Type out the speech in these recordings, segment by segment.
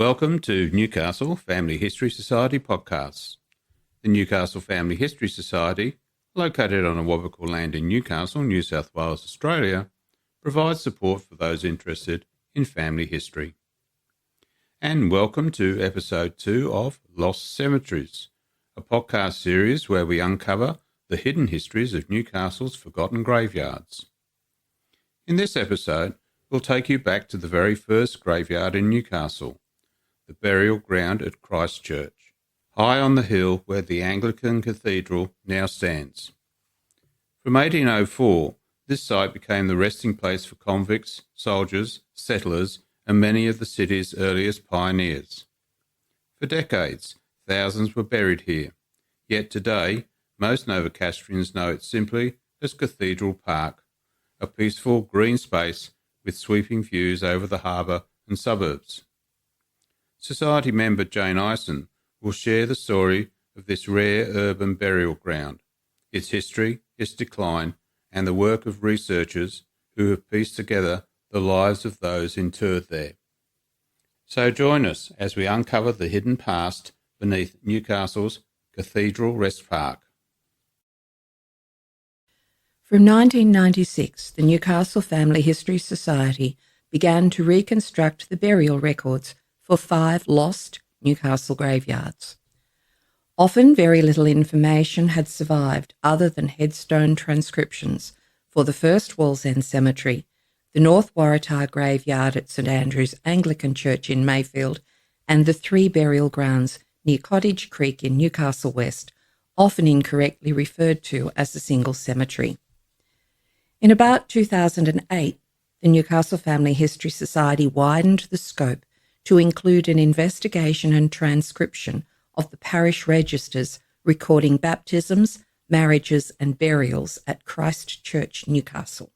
Welcome to Newcastle Family History Society podcasts. The Newcastle Family History Society, located on Awabakal land in Newcastle, New South Wales, Australia, provides support for those interested in family history. And welcome to episode 2 of Lost Cemeteries, a podcast series where we uncover the hidden histories of Newcastle's forgotten graveyards. In this episode, we'll take you back to the very first graveyard in Newcastle, the burial ground at Christ Church, high on the hill where the Anglican Cathedral now stands. From 1804, this site became the resting place for convicts, soldiers, settlers, and many of the city's earliest pioneers. For decades, thousands were buried here, yet today, most Novocastrians know it simply as Cathedral Park, a peaceful green space with sweeping views over the harbour and suburbs. Society member Jane Ison will share the story of this rare urban burial ground, its history, its decline, and the work of researchers who have pieced together the lives of those interred there. So join us as we uncover the hidden past beneath Newcastle's Cathedral Rest Park. From 1996, the Newcastle Family History Society began to reconstruct the burial records for 5 lost Newcastle graveyards. Often very little information had survived other than headstone transcriptions for the first Wallsend Cemetery, the North Waratah graveyard at St Andrew's Anglican Church in Mayfield, and the 3 burial grounds near Cottage Creek in Newcastle West, often incorrectly referred to as a single cemetery. In about 2008, the Newcastle Family History Society widened the scope to include an investigation and transcription of the parish registers recording baptisms, marriages and burials at Christ Church, Newcastle.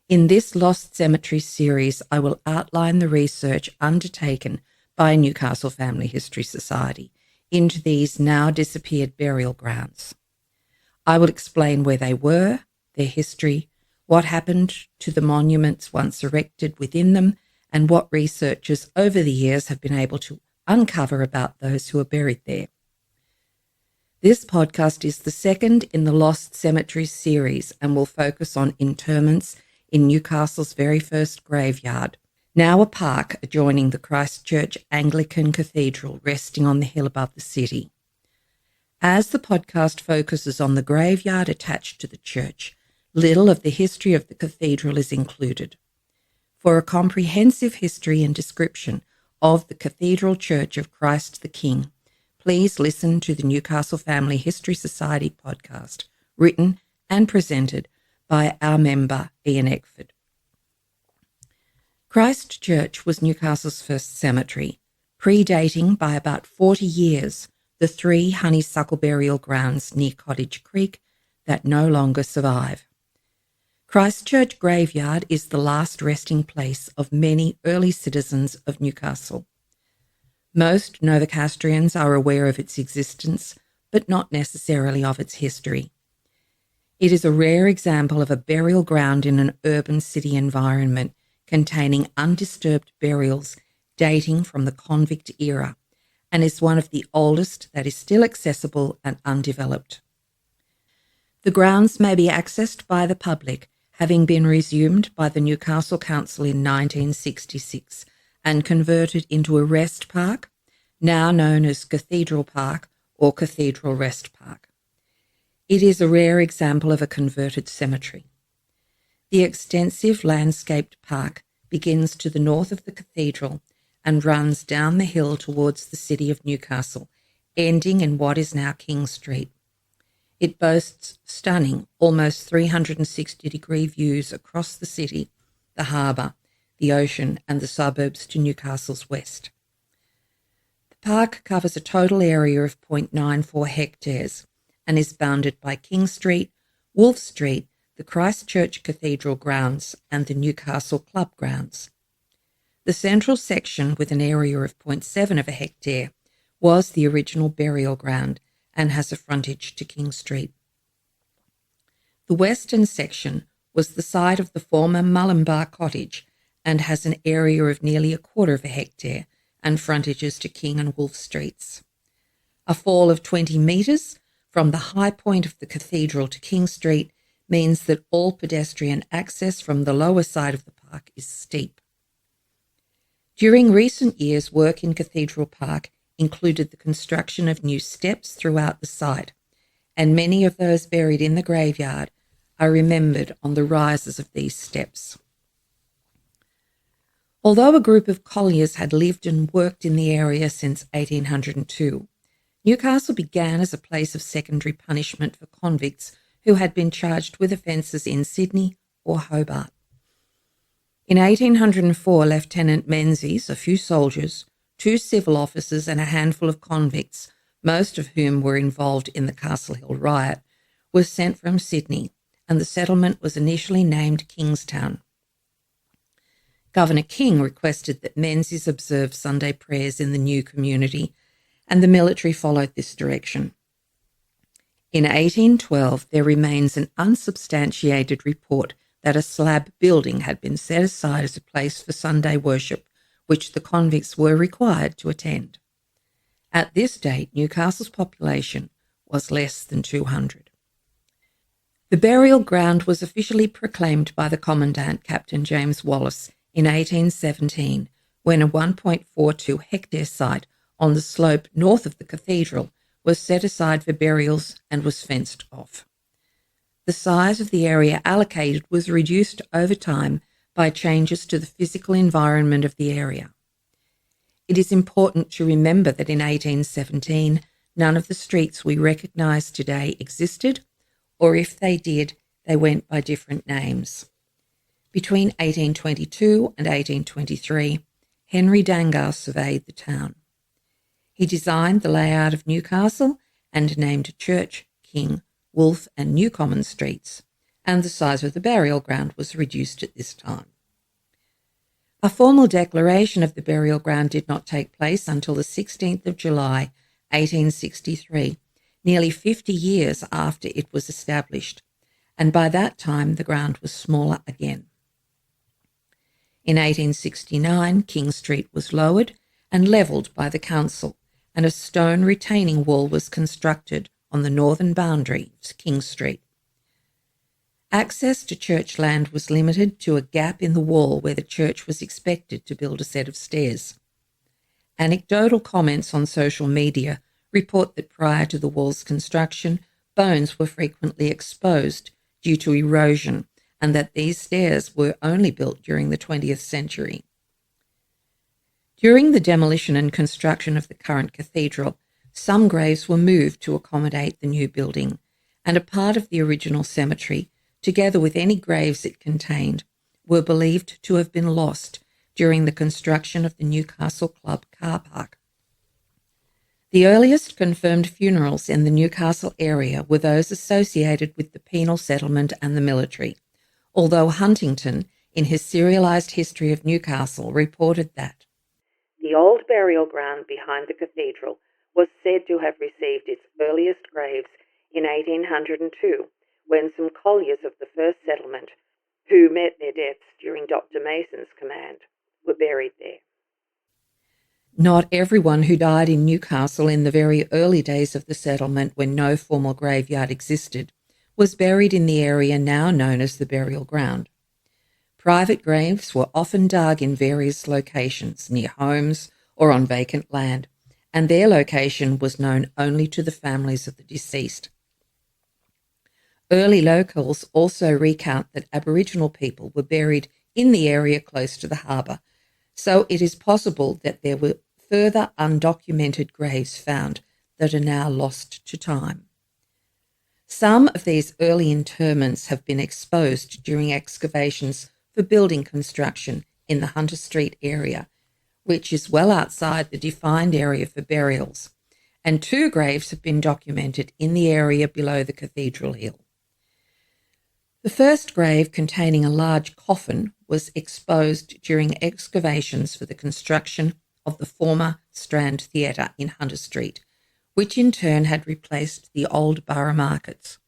In this Lost Cemeteries series, I will outline the research undertaken by Newcastle Family History Society into these now disappeared burial grounds. I will explain where they were, their history, what happened to the monuments once erected within them, and what researchers over the years have been able to uncover about those who are buried there. This podcast is the second in the Lost Cemeteries series and will focus on interments in Newcastle's very first graveyard, now a park adjoining the Christ Church Anglican Cathedral resting on the hill above the city. As the podcast focuses on the graveyard attached to the church, little of the history of the cathedral is included. For a comprehensive history and description of the Cathedral Church of Christ the King, please listen to the Newcastle Family History Society podcast, written and presented by our member Ian Eckford. Christ Church was Newcastle's first cemetery, predating by about 40 years the 3 honeysuckle burial grounds near Cottage Creek that no longer survive. Christchurch Graveyard is the last resting place of many early citizens of Newcastle. Most Novocastrians are aware of its existence, but not necessarily of its history. It is a rare example of a burial ground in an urban city environment containing undisturbed burials dating from the convict era, and is one of the oldest that is still accessible and undeveloped. The grounds may be accessed by the public, having been resumed by the Newcastle Council in 1966 and converted into a rest park, now known as Cathedral Park or Cathedral Rest Park. It is a rare example of a converted cemetery. The extensive landscaped park begins to the north of the cathedral and runs down the hill towards the city of Newcastle, ending in what is now King Street. It boasts stunning, almost 360-degree views across the city, the harbour, the ocean and the suburbs to Newcastle's west. The park covers a total area of 0.94 hectares and is bounded by King Street, Wolfe Street, the Christ Church Cathedral grounds and the Newcastle Club grounds. The central section, with an area of 0.7 of a hectare, was the original burial ground and has a frontage to King Street. The western section was the site of the former Mullenbar Cottage and has an area of nearly 1/4 of a hectare and frontages to King and Wolfe Streets. A fall of 20 metres from the high point of the cathedral to King Street means that all pedestrian access from the lower side of the park is steep. During recent years, work in Cathedral Park included the construction of new steps throughout the site, and many of those buried in the graveyard are remembered on the rises of these steps. Although a group of colliers had lived and worked in the area since 1802, Newcastle began as a place of secondary punishment for convicts who had been charged with offences in Sydney or Hobart. In 1804, Lieutenant Menzies, a few soldiers, 2 civil officers and a handful of convicts, most of whom were involved in the Castle Hill riot, were sent from Sydney, and the settlement was initially named Kingstown. Governor King requested that Menzies observe Sunday prayers in the new community, and the military followed this direction. In 1812, there remains an unsubstantiated report that a slab building had been set aside as a place for Sunday worship, which the convicts were required to attend. At this date, Newcastle's population was less than 200. The burial ground was officially proclaimed by the Commandant, Captain James Wallace, in 1817, when a 1.42 hectare site on the slope north of the cathedral was set aside for burials and was fenced off. The size of the area allocated was reduced over time by changes to the physical environment of the area. It is important to remember that in 1817, none of the streets we recognise today existed, or if they did, they went by different names. Between 1822 and 1823, Henry Dangar surveyed the town. He designed the layout of Newcastle and named Church, King, Wolfe and Newcommon streets, and the size of the burial ground was reduced at this time. A formal declaration of the burial ground did not take place until the 16th of July, 1863, nearly 50 years after it was established, and by that time the ground was smaller again. In 1869, King Street was lowered and levelled by the council, and a stone retaining wall was constructed on the northern boundary of King Street. Access to church land was limited to a gap in the wall where the church was expected to build a set of stairs. Anecdotal comments on social media report that prior to the wall's construction, bones were frequently exposed due to erosion, and that these stairs were only built during the 20th century. During the demolition and construction of the current cathedral, some graves were moved to accommodate the new building, and a part of the original cemetery, together with any graves it contained, were believed to have been lost during the construction of the Newcastle Club car park. The earliest confirmed funerals in the Newcastle area were those associated with the penal settlement and the military, although Huntington, in his serialised history of Newcastle, reported that the old burial ground behind the cathedral was said to have received its earliest graves in 1802, when some colliers of the first settlement, who met their deaths during Dr. Mason's command, were buried there. Not everyone who died in Newcastle in the very early days of the settlement, when no formal graveyard existed, was buried in the area now known as the burial ground. Private graves were often dug in various locations, near homes or on vacant land, and their location was known only to the families of the deceased. Early locals also recount that Aboriginal people were buried in the area close to the harbour, so it is possible that there were further undocumented graves found that are now lost to time. Some of these early interments have been exposed during excavations for building construction in the Hunter Street area, which is well outside the defined area for burials, and 2 graves have been documented in the area below the Cathedral Hill. The first grave, containing a large coffin, was exposed during excavations for the construction of the former Strand Theatre in Hunter Street, which in turn had replaced the old borough markets.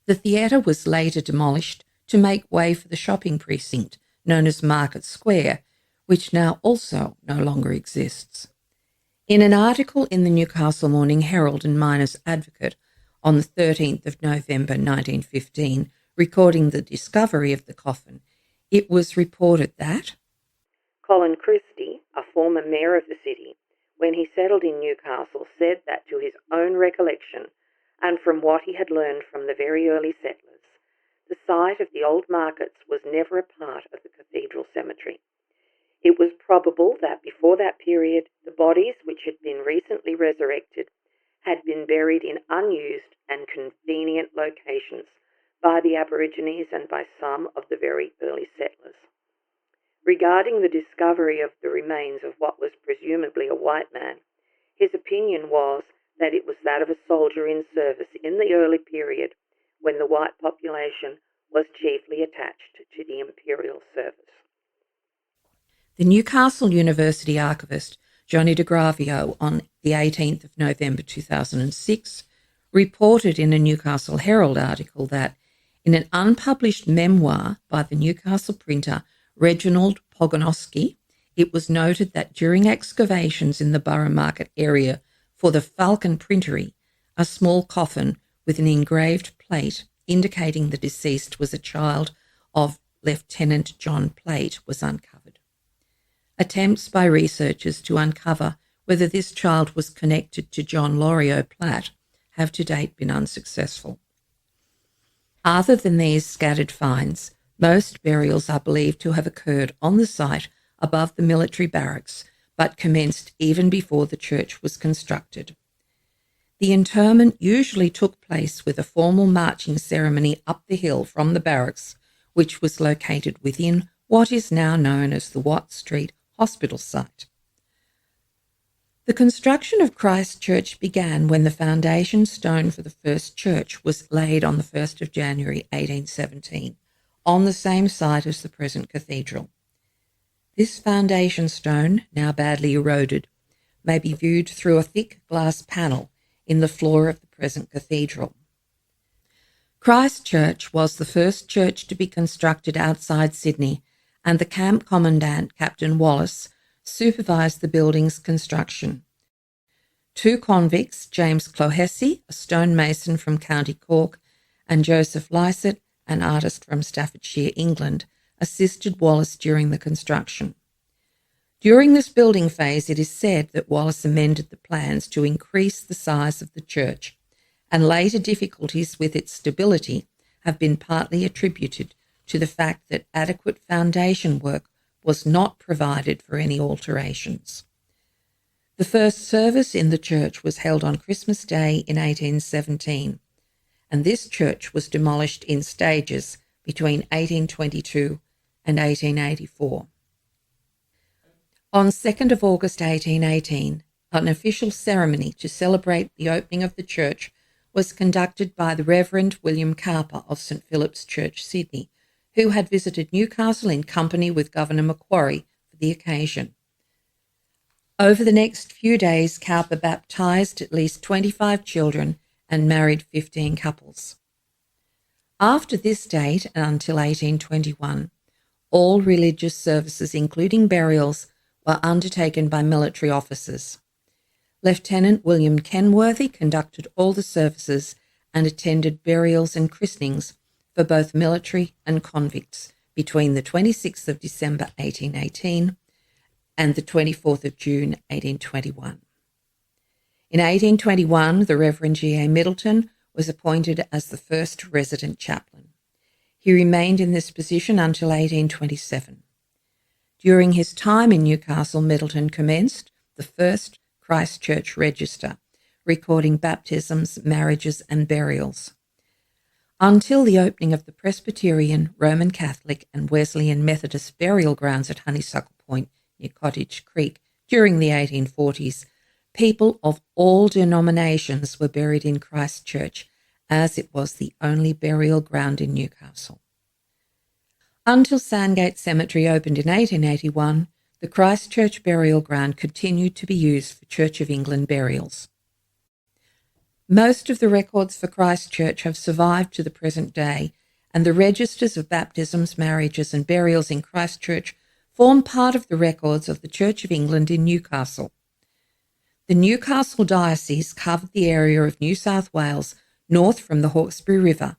The theatre was later demolished to make way for the shopping precinct known as Market Square, which now also no longer exists. In an article in the Newcastle Morning Herald and Miners Advocate on the 13th of November 1915, recording the discovery of the coffin, it was reported that Colin Christie, a former mayor of the city, when he settled in Newcastle, said that to his own recollection, and from what he had learned from the very early settlers, the site of the old markets was never a part of the cathedral cemetery. It was probable that before that period, the bodies which had been recently resurrected had been buried in unused and convenient locations by the Aborigines and by some of the very early settlers. Regarding the discovery of the remains of what was presumably a white man, his opinion was that it was that of a soldier in service in the early period when the white population was chiefly attached to the imperial service. The Newcastle University archivist Johnny de Gravio on the 18th of November 2006 reported in a Newcastle Herald article that in an unpublished memoir by the Newcastle printer Reginald Pogonowski, it was noted that during excavations in the Borough Market area for the Falcon Printery, a small coffin with an engraved plate indicating the deceased was a child of Lieutenant John Plate was uncovered. Attempts by researchers to uncover whether this child was connected to John Loriot Platt have to date been unsuccessful. Other than these scattered finds, most burials are believed to have occurred on the site above the military barracks, but commenced even before the church was constructed. The interment usually took place with a formal marching ceremony up the hill from the barracks, which was located within what is now known as the Watt Street Hospital site. The construction of Christ Church began when the foundation stone for the first church was laid on the 1st of January 1817, on the same site as the present cathedral. This foundation stone, now badly eroded, may be viewed through a thick glass panel in the floor of the present cathedral. Christ Church was the first church to be constructed outside Sydney, and the camp commandant, Captain Wallace, supervised the building's construction. Two convicts, James Clohessy, a stonemason from County Cork, and Joseph Lycett, an artist from Staffordshire, England, assisted Wallace during the construction. During this building phase, it is said that Wallace amended the plans to increase the size of the church, and later difficulties with its stability have been partly attributed to the fact that adequate foundation work was not provided for any alterations. The first service in the church was held on Christmas Day in 1817, and this church was demolished in stages between 1822 and 1884. On 2nd of August 1818, an official ceremony to celebrate the opening of the church was conducted by the Reverend William Carper of St Philip's Church, Sydney, who had visited Newcastle in company with Governor Macquarie for the occasion. Over the next few days, Carper baptised at least 25 children and married 15 couples. After this date and until 1821, all religious services, including burials, were undertaken by military officers. Lieutenant William Kenworthy conducted all the services and attended burials and christenings for both military and convicts between the 26th of December 1818 and the 24th of June 1821. In 1821, the Reverend G.A. Middleton was appointed as the first resident chaplain. He remained in this position until 1827. During his time in Newcastle, Middleton commenced the first Christ Church Register, recording baptisms, marriages and burials. Until the opening of the Presbyterian, Roman Catholic and Wesleyan Methodist burial grounds at Honeysuckle Point near Cottage Creek during the 1840s, people of all denominations were buried in Christ Church, as it was the only burial ground in Newcastle. Until Sandgate Cemetery opened in 1881, the Christ Church burial ground continued to be used for Church of England burials. Most of the records for Christ Church have survived to the present day, and the registers of baptisms, marriages and burials in Christ Church form part of the records of the Church of England in Newcastle. The Newcastle diocese covered the area of New South Wales north from the Hawkesbury River,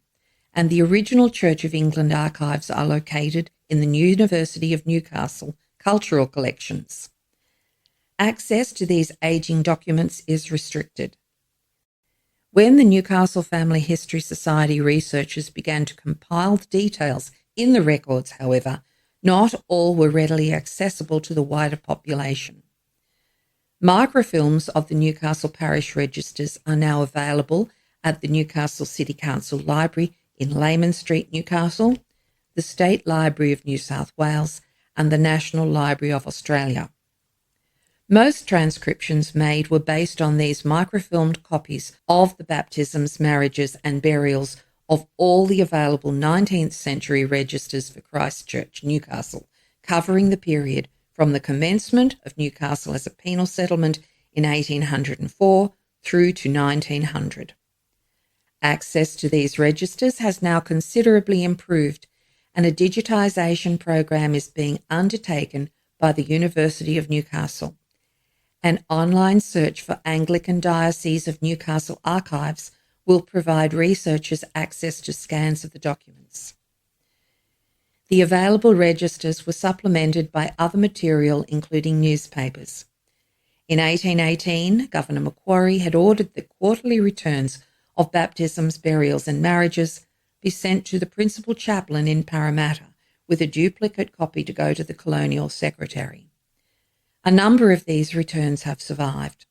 and the original Church of England archives are located in the University of Newcastle Cultural Collections. Access to these ageing documents is restricted. When the Newcastle Family History Society researchers began to compile the details in the records, however, not all were readily accessible to the wider population. Microfilms of the Newcastle Parish Registers are now available at the Newcastle City Council Library in Layman Street, Newcastle, the State Library of New South Wales, and the National Library of Australia. Most transcriptions made were based on these microfilmed copies of the baptisms, marriages, and burials of all the available 19th century registers for Christchurch, Newcastle, covering the period from the commencement of Newcastle as a penal settlement in 1804 through to 1900. Access to these registers has now considerably improved, and a digitisation program is being undertaken by the University of Newcastle. An online search for Anglican Diocese of Newcastle archives will provide researchers access to scans of the documents. The available registers were supplemented by other material, including newspapers. In 1818, Governor Macquarie had ordered that quarterly returns of baptisms, burials, and marriages be sent to the principal chaplain in Parramatta, with a duplicate copy to go to the Colonial Secretary. A number of these returns have survived.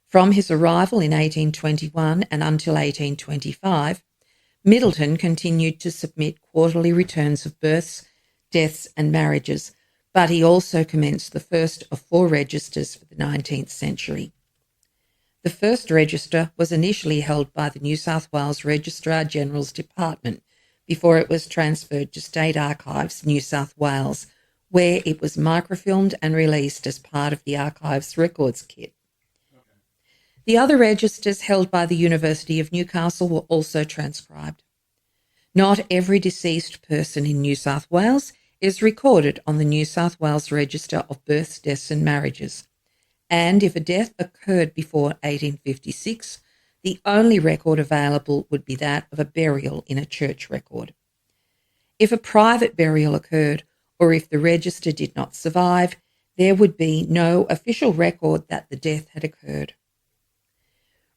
From his arrival in 1821 and until 1825, Middleton continued to submit quarterly returns of births, deaths, and marriages, but he also commenced the first of 4 registers for the 19th century. The first register was initially held by the New South Wales Registrar General's Department before it was transferred to State Archives, New South Wales, where it was microfilmed and released as part of the Archives Records Kit. The other registers held by the University of Newcastle were also transcribed. Not every deceased person in New South Wales is recorded on the New South Wales Register of Births, Deaths and Marriages, and if a death occurred before 1856, the only record available would be that of a burial in a church record. If a private burial occurred, or if the register did not survive, there would be no official record that the death had occurred.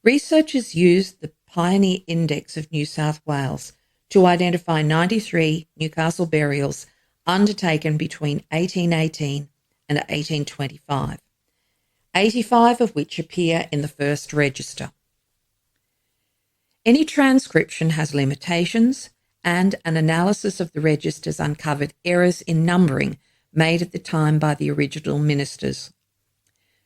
Researchers used the Pioneer Index of New South Wales to identify 93 Newcastle burials undertaken between 1818 and 1825, 85 of which appear in the first register. Any transcription has limitations, and an analysis of the registers uncovered errors in numbering made at the time by the original ministers.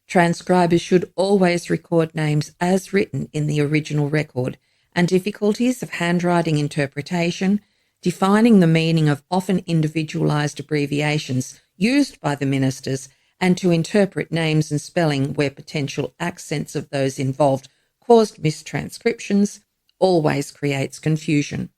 Transcribers should always record names as written in the original record, and difficulties of handwriting interpretation, defining the meaning of often individualised abbreviations used by the ministers, and to interpret names and spelling where potential accents of those involved caused mistranscriptions, always creates confusion.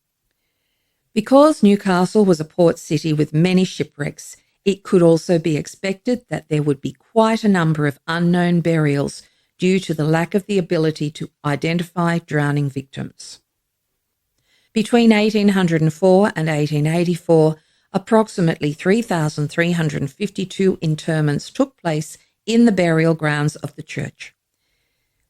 Because Newcastle was a port city with many shipwrecks, it could also be expected that there would be quite a number of unknown burials due to the lack of the ability to identify drowning victims. Between 1804 and 1884, approximately 3,352 interments took place in the burial grounds of the church.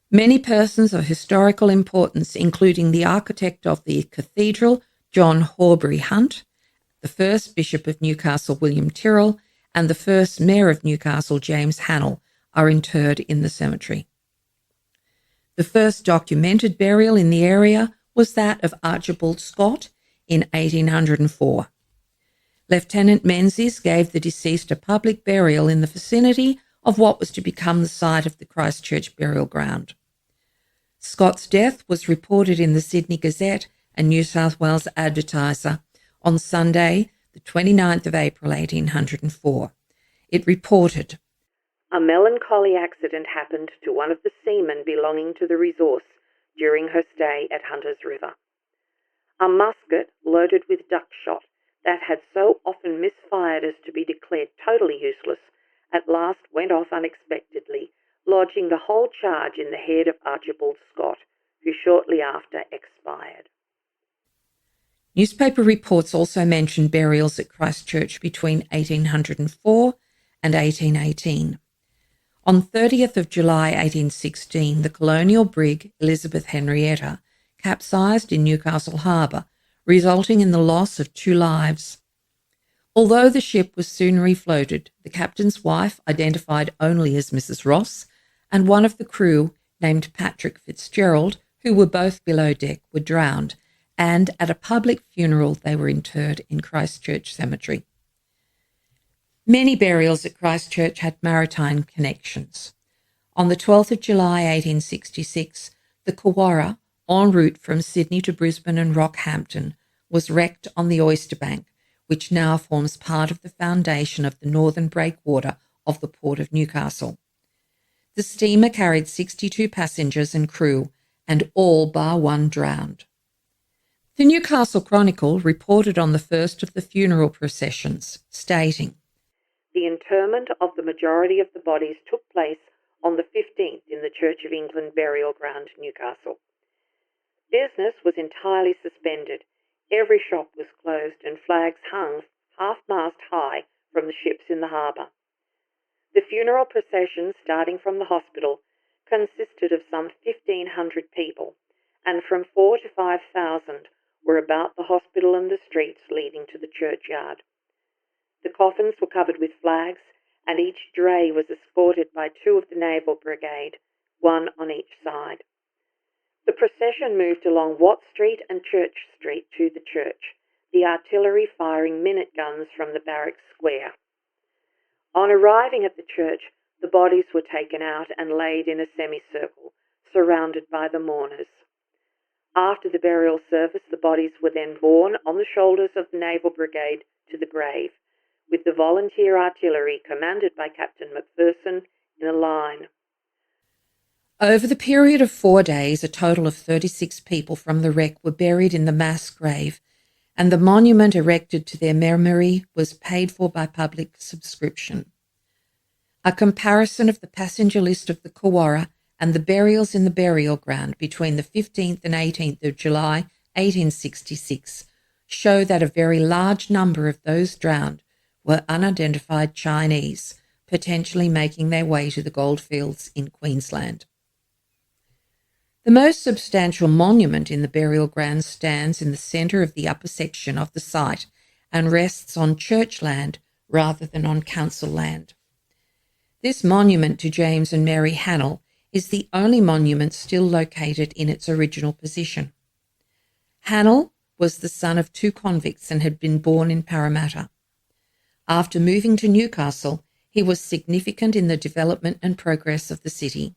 Many persons of historical importance, including the architect of the cathedral, John Horbury Hunt, the first Bishop of Newcastle, William Tyrrell, and the first Mayor of Newcastle, James Hannell, are interred in the cemetery. The first documented burial in the area was that of Archibald Scott in 1804. Lieutenant Menzies gave the deceased a public burial in the vicinity of what was to become the site of the Christchurch burial ground. Scott's death was reported in the Sydney Gazette and New South Wales Advertiser on Sunday, the 29th of April 1804. It reported, "A melancholy accident happened to one of the seamen belonging to the Resource during her stay at Hunter's River. A musket loaded with duck shot that had so often misfired as to be declared totally useless, at last went off unexpectedly, lodging the whole charge in the head of Archibald Scott, who shortly after expired. Newspaper reports also mentioned burials at Christchurch between 1804 and 1818. On 30th of July 1816, the colonial brig Elizabeth Henrietta capsized in Newcastle harbour, resulting in the loss of 2 lives. Although the ship was soon refloated, the captain's wife, identified only as Mrs. Ross, and one of the crew, named Patrick Fitzgerald, who were both below deck, were drowned, and at a public funeral they were interred in Christchurch Cemetery. Many burials at Christchurch had maritime connections. On the 12th of July 1866, the Kawara, en route from Sydney to Brisbane and Rockhampton, was wrecked on the Oyster Bank, which now forms part of the foundation of the northern breakwater of the Port of Newcastle. The steamer carried 62 passengers and crew, and all bar one drowned. The Newcastle Chronicle reported on the first of the funeral processions, stating, "The interment of the majority of the bodies took place on the 15th in the Church of England burial ground, Newcastle. Business was entirely suspended. Every shop was closed and flags hung half-mast high from the ships in the harbour. The funeral procession, starting from the hospital, consisted of some 1,500 people, and from 4,000 to 5,000 were about the hospital and the streets leading to the churchyard. The coffins were covered with flags, and each dray was escorted by 2 of the Naval Brigade, 1 on each side. The procession moved along Watt Street and Church Street to the church, the artillery firing minute guns from the barracks square. On arriving at the church, the bodies were taken out and laid in a semicircle, surrounded by the mourners. After the burial service, the bodies were then borne on the shoulders of the Naval Brigade to the grave, with the volunteer artillery commanded by Captain Macpherson in a line. over the period of 4 days, a total of 36 people from the wreck were buried in the mass grave, and the monument erected to their memory was paid for by public subscription. A comparison of the passenger list of the Kawara and the burials in the burial ground between the 15th and 18th of July 1866 show that a very large number of those drowned were unidentified Chinese, potentially making their way to the goldfields in Queensland. The most substantial monument in the burial ground stands in the centre of the upper section of the site and rests on church land rather than on council land. This monument to James and Mary Hannell is the only monument still located in its original position. Hannell was the son of 2 convicts and had been born in Parramatta. After moving to Newcastle, he was significant in the development and progress of the city.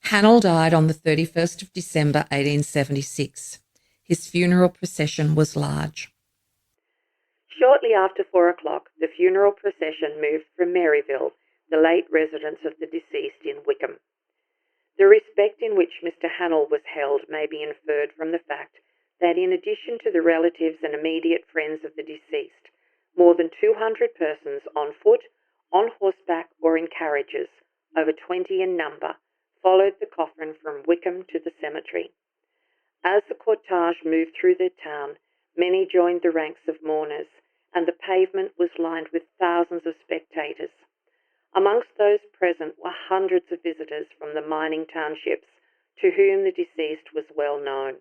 Hannell died on the 31st of December 1876. His funeral procession was large. Shortly after 4 o'clock, the funeral procession moved from Maryville, the late residence of the deceased, in Wickham. The respect in which Mr. Hannell was held may be inferred from the fact that in addition to the relatives and immediate friends of the deceased, more than 200 persons on foot, on horseback or in carriages, over 20 in number, followed the coffin from Wickham to the cemetery. As the cortege moved through the town, many joined the ranks of mourners, and the pavement was lined with thousands of spectators. Amongst those present were hundreds of visitors from the mining townships, to whom the deceased was well known,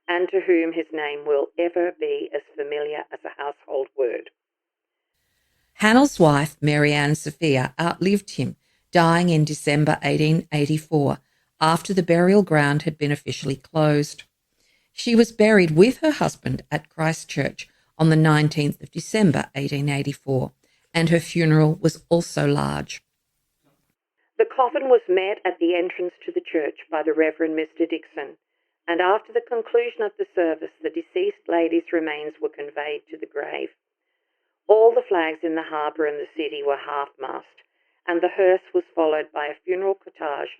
and to whom his name will ever be as familiar as a household word. Hannell's wife, Mary Ann Sophia, outlived him, dying in December 1884, after the burial ground had been officially closed. She was buried with her husband at Christchurch on the 19th of December 1884, and her funeral was also large. The coffin was met at the entrance to the church by the Reverend Mr. Dixon, and after the conclusion of the service, the deceased lady's remains were conveyed to the grave. All the flags in the harbour and the city were half-mast, and the hearse was followed by a funeral cortege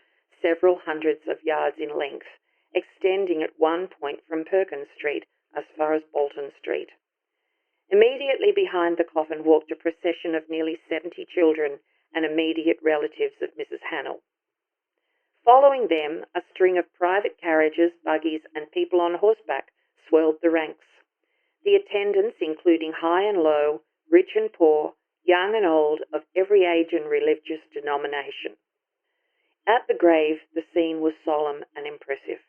several hundreds of yards in length, extending at one point from Perkins Street as far as Bolton Street. Immediately behind the coffin walked a procession of nearly 70 children and immediate relatives of Mrs. Hannell. Following them, a string of private carriages, buggies, and people on horseback swelled the ranks. The attendants, including high and low, rich and poor, young and old, of every age and religious denomination. At the grave, the scene was solemn and impressive.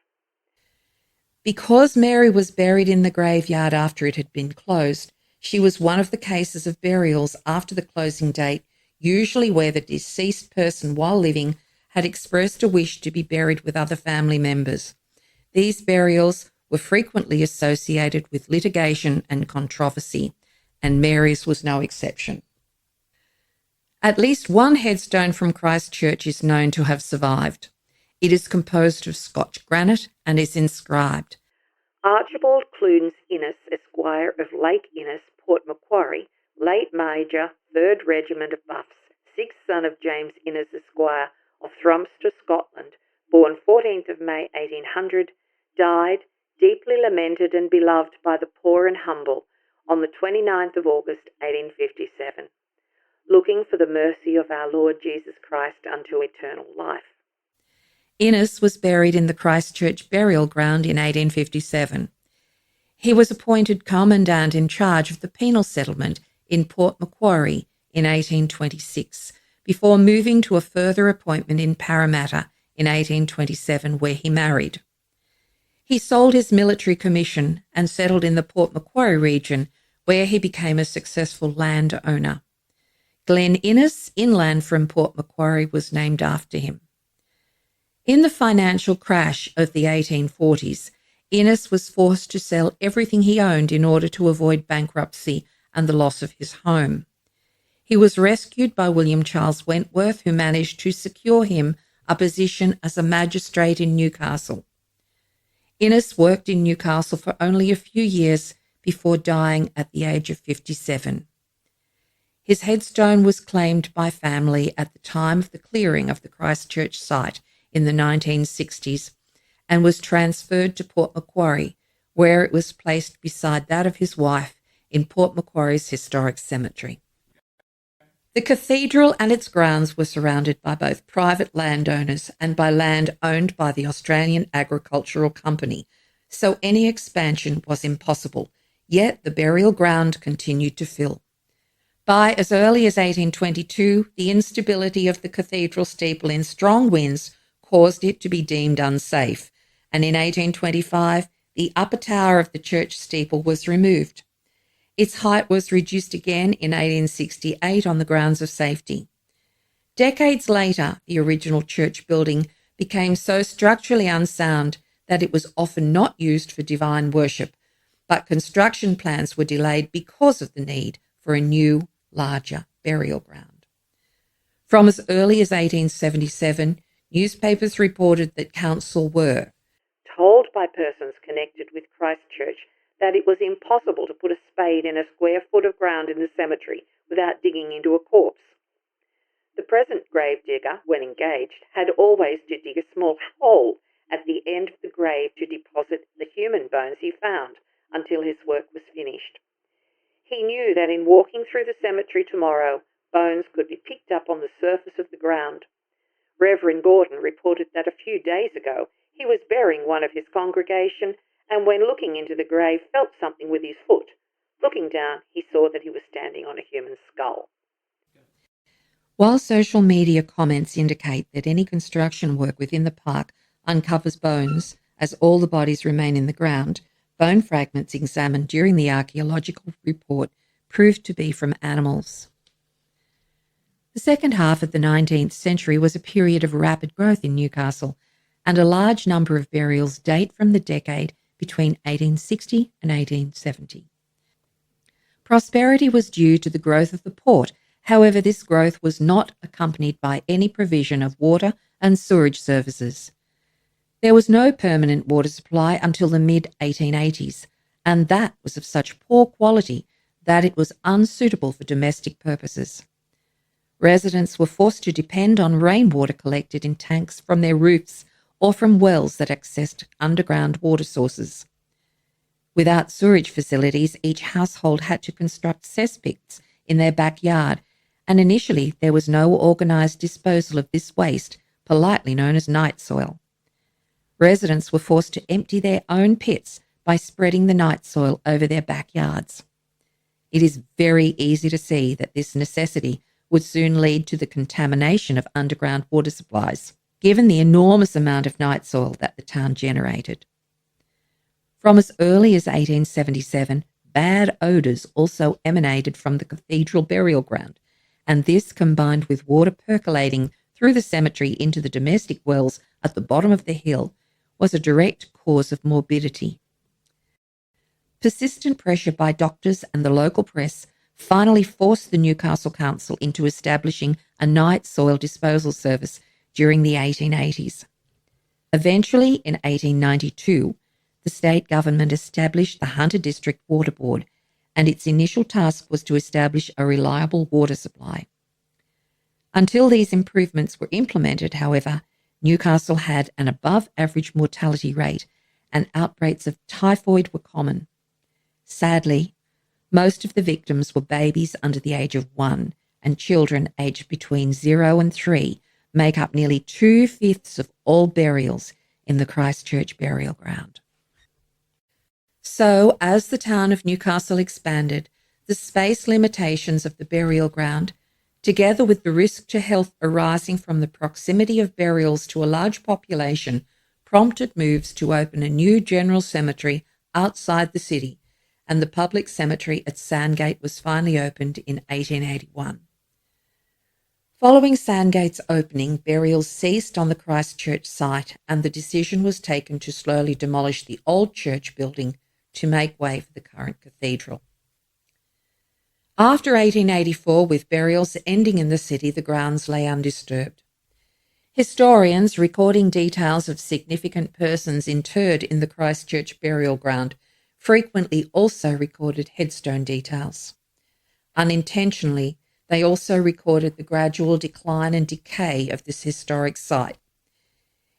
Because Mary was buried in the graveyard after it had been closed, she was one of the cases of burials after the closing date, usually where the deceased person, while living, had expressed a wish to be buried with other family members. These burials were frequently associated with litigation and controversy, and Mary's was no exception. At least one headstone from Christchurch is known to have survived. It is composed of Scotch granite and is inscribed, Archibald Clunes Innes, Esquire of Lake Innes, Port Macquarie, late Major, 3rd Regiment of Buffs, 6th son of James Innes, Esquire, of Thrumster, Scotland, born 14th of May 1800, died, deeply lamented and beloved by the poor and humble, on the 29th of August 1857, looking for the mercy of our Lord Jesus Christ unto eternal life. Innes was buried in the Christchurch burial ground in 1857. He was appointed commandant in charge of the penal settlement in Port Macquarie in 1826, before moving to a further appointment in Parramatta in 1827, where he married. He sold his military commission and settled in the Port Macquarie region, where he became a successful landowner. Glen Innes, inland from Port Macquarie, was named after him. In the financial crash of the 1840s, Innes was forced to sell everything he owned in order to avoid bankruptcy and the loss of his home. He was rescued by William Charles Wentworth, who managed to secure him a position as a magistrate in Newcastle. Innes worked in Newcastle for only a few years before dying at the age of 57. His headstone was claimed by family at the time of the clearing of the Christchurch site in the 1960s and was transferred to Port Macquarie, where it was placed beside that of his wife in Port Macquarie's historic cemetery. The cathedral and its grounds were surrounded by both private landowners and by land owned by the Australian Agricultural Company, so any expansion was impossible, yet the burial ground continued to fill. By as early as 1822, the instability of the cathedral steeple in strong winds caused it to be deemed unsafe, and in 1825, the upper tower of the church steeple was removed. Its height was reduced again in 1868 on the grounds of safety. Decades later, the original church building became so structurally unsound that it was often not used for divine worship, but construction plans were delayed because of the need for a new, larger burial ground. From as early as 1877, newspapers reported that council were told by persons connected with Christchurch that it was impossible to put a spade in a square foot of ground in the cemetery without digging into a corpse. The present grave digger, when engaged, had always to dig a small hole at the end of the grave to deposit the human bones he found until his work was finished. He knew that in walking through the cemetery tomorrow, bones could be picked up on the surface of the ground. Reverend Gordon reported that a few days ago he was burying one of his congregation, and when looking into the grave felt something with his foot. Looking down, he saw that he was standing on a human skull. While social media comments indicate that any construction work within the park uncovers bones, as all the bodies remain in the ground, bone fragments examined during the archaeological report proved to be from animals. The second half of the 19th century was a period of rapid growth in Newcastle, and a large number of burials date from the decade between 1860 and 1870. Prosperity was due to the growth of the port. However, this growth was not accompanied by any provision of water and sewerage services. There was no permanent water supply until the mid-1880s, and that was of such poor quality that it was unsuitable for domestic purposes. Residents were forced to depend on rainwater collected in tanks from their roofs or from wells that accessed underground water sources. Without sewerage facilities, each household had to construct cesspits in their backyard, and initially there was no organised disposal of this waste, politely known as night soil. Residents were forced to empty their own pits by spreading the night soil over their backyards. It is very easy to see that this necessity would soon lead to the contamination of underground water supplies, given the enormous amount of night soil that the town generated. From as early as 1877, bad odours also emanated from the cathedral burial ground, and this, combined with water percolating through the cemetery into the domestic wells at the bottom of the hill, was a direct cause of morbidity. Persistent pressure by doctors and the local press finally forced the Newcastle Council into establishing a night soil disposal service during the 1880s. Eventually, in 1892, the state government established the Hunter District Water Board, and its initial task was to establish a reliable water supply. Until these improvements were implemented, however, Newcastle had an above-average mortality rate, and outbreaks of typhoid were common. Sadly, most of the victims were babies under the age of 1, and children aged between 0 and 3 make up nearly 2/5 of all burials in the Christchurch burial ground. So, as the town of Newcastle expanded, the space limitations of the burial ground, together with the risk to health arising from the proximity of burials to a large population, prompted moves to open a new general cemetery outside the city, and the public cemetery at Sandgate was finally opened in 1881. Following Sandgate's opening, burials ceased on the Christchurch site, and the decision was taken to slowly demolish the old church building to make way for the current cathedral. After 1884, with burials ending in the city, the grounds lay undisturbed. Historians recording details of significant persons interred in the Christchurch burial ground frequently also recorded headstone details. Unintentionally, they also recorded the gradual decline and decay of this historic site.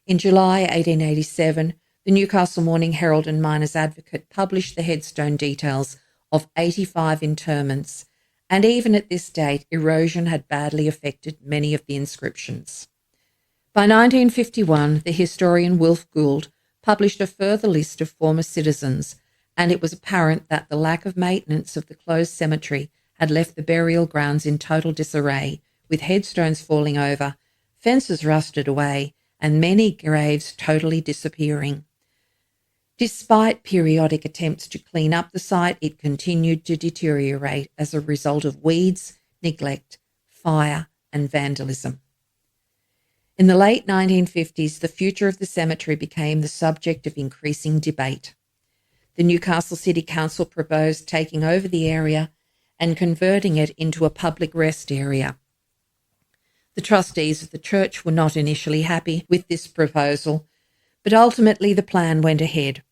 In July 1887, the Newcastle Morning Herald and Miners Advocate published the headstone details of 85 interments, and even at this date, erosion had badly affected many of the inscriptions. By 1951, the historian Wilf Gould published a further list of former citizens, and it was apparent that the lack of maintenance of the closed cemetery had left the burial grounds in total disarray, with headstones falling over, fences rusted away, and many graves totally disappearing. Despite periodic attempts to clean up the site, it continued to deteriorate as a result of weeds, neglect, fire, and vandalism. In the late 1950s, the future of the cemetery became the subject of increasing debate. The Newcastle City Council proposed taking over the area and converting it into a public rest area. The trustees of the church were not initially happy with this proposal, but ultimately the plan went ahead.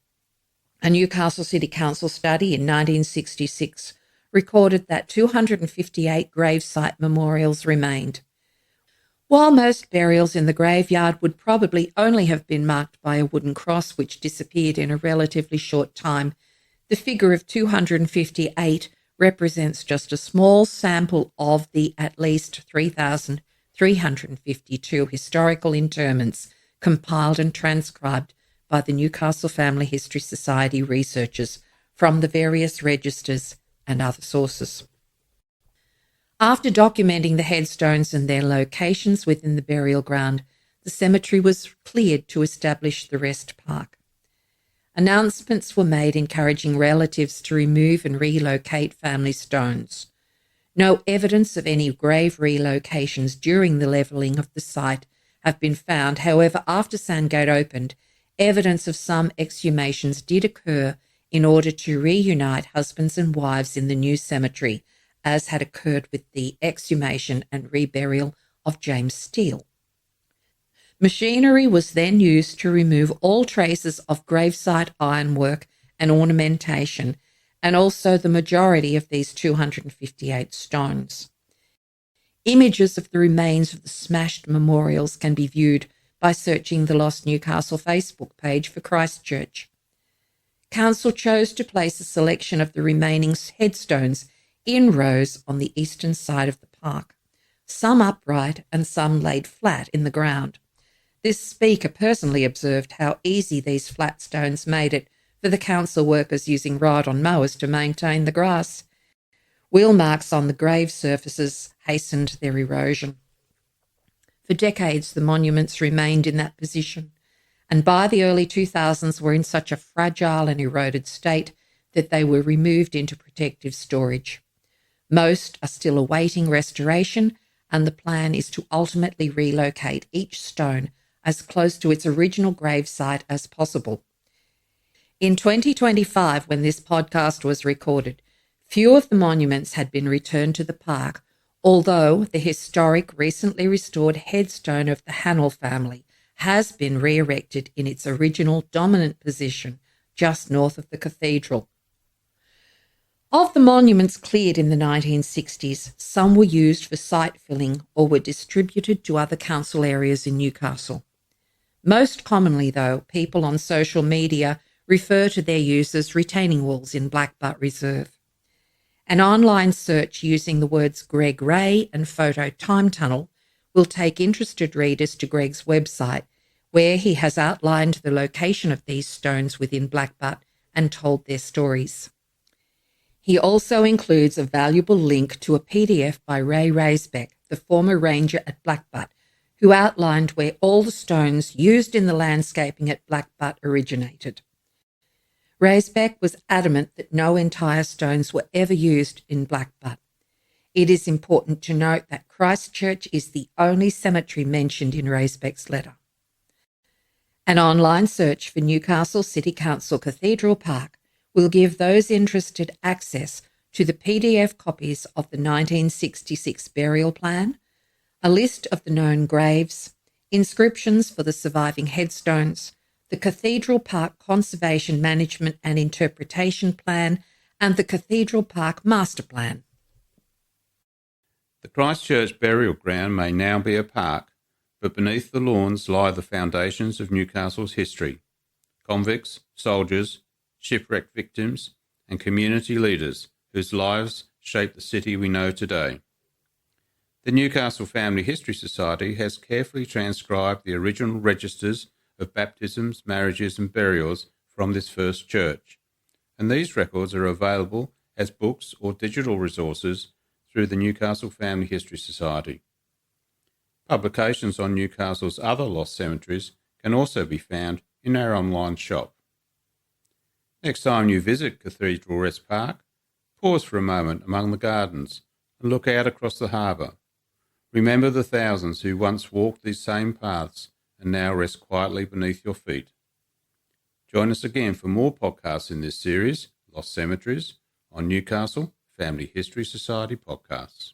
A Newcastle City Council study in 1966 recorded that 258 gravesite memorials remained. While most burials in the graveyard would probably only have been marked by a wooden cross which disappeared in a relatively short time, the figure of 258 represents just a small sample of the at least 3,352 historical interments compiled and transcribed by the Newcastle Family History Society researchers from the various registers and other sources. After documenting the headstones and their locations within the burial ground, the cemetery was cleared to establish the rest park. Announcements were made encouraging relatives to remove and relocate family stones. No evidence of any grave relocations during the levelling of the site have been found. However, after Sandgate opened, evidence of some exhumations did occur in order to reunite husbands and wives in the new cemetery, as had occurred with the exhumation and reburial of James Steele. Machinery was then used to remove all traces of gravesite ironwork and ornamentation, and also the majority of these 258 stones. Images of the remains of the smashed memorials can be viewed by searching the Lost Newcastle Facebook page for Christchurch. Council chose to place a selection of the remaining headstones in rows on the eastern side of the park, some upright and some laid flat in the ground. This speaker personally observed how easy these flat stones made it for the council workers using ride-on mowers to maintain the grass. Wheel marks on the grave surfaces hastened their erosion. For decades, the monuments remained in that position, and by the early 2000s were in such a fragile and eroded state that they were removed into protective storage. Most are still awaiting restoration, and the plan is to ultimately relocate each stone as close to its original gravesite as possible. In 2025, when this podcast was recorded, few of the monuments had been returned to the park, although the historic, recently restored headstone of the Hannell family has been re-erected in its original dominant position just north of the cathedral. Of the monuments cleared in the 1960s, some were used for site filling or were distributed to other council areas in Newcastle. Most commonly, though, people on social media refer to their use as retaining walls in Blackbutt Reserve. An online search using the words Greg Ray and Photo Time Tunnel will take interested readers to Greg's website, where he has outlined the location of these stones within Blackbutt and told their stories. He also includes a valuable link to a PDF by Ray Raisbeck, the former ranger at Blackbutt, who outlined where all the stones used in the landscaping at Blackbutt originated. Raisbeck was adamant that no entire stones were ever used in Blackbutt. It is important to note that Christchurch is the only cemetery mentioned in Raisbeck's letter. An online search for Newcastle City Council Cathedral Park will give those interested access to the PDF copies of the 1966 burial plan, a list of the known graves, inscriptions for the surviving headstones, the Cathedral Park Conservation Management and Interpretation Plan, and the Cathedral Park Master Plan. The Christchurch burial ground may now be a park, but beneath the lawns lie the foundations of Newcastle's history. Convicts, soldiers, shipwreck victims, and community leaders whose lives shaped the city we know today. The Newcastle Family History Society has carefully transcribed the original registers of baptisms, marriages and burials from this first church, and these records are available as books or digital resources through the Newcastle Family History Society. Publications on Newcastle's other lost cemeteries can also be found in our online shop. Next time you visit Cathedral Rest Park, pause for a moment among the gardens and look out across the harbour. Remember the thousands who once walked these same paths and now rest quietly beneath your feet. Join us again for more podcasts in this series, Lost Cemeteries, on Newcastle Family History Society podcasts.